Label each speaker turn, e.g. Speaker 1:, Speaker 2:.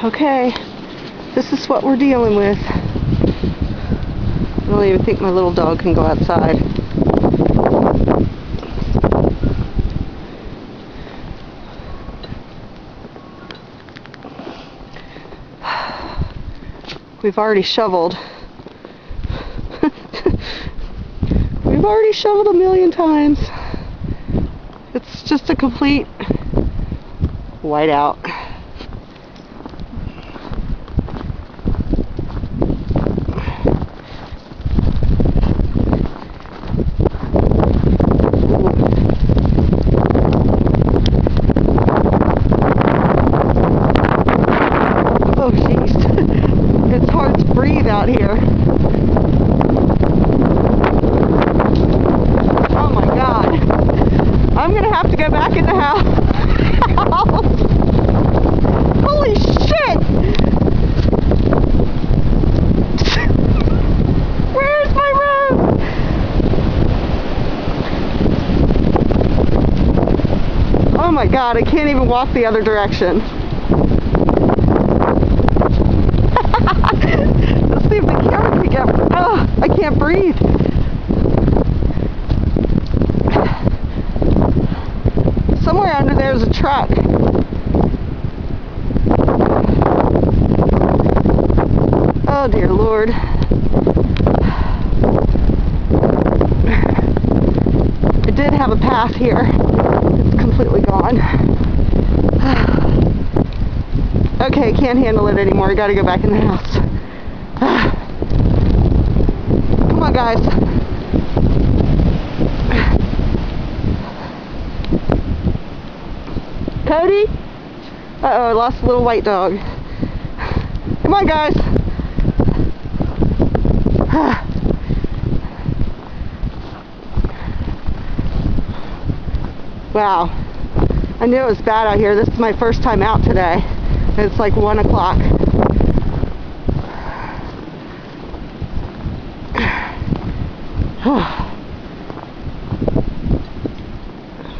Speaker 1: Okay, this is what we're dealing with. I don't even think my little dog can go outside. We've already shoveled. We've already shoveled a million times. It's just a complete whiteout. Oh jeez, it's hard to breathe out here. Oh my god, I'm gonna have to go back in the house. Holy shit! Where's my road? Oh my god, I can't even walk the other direction. Let's see if the camera can get. Oh, I can't breathe. Somewhere under there's a truck. Oh dear Lord. I did have a path here. It's completely gone. Okay, can't handle it anymore. I gotta go back in the house. Come on, guys. Cody? Uh-oh, I lost a little white dog. Come on, guys. Wow. I knew it was bad out here. This is my first time out today. It's like 1 o'clock.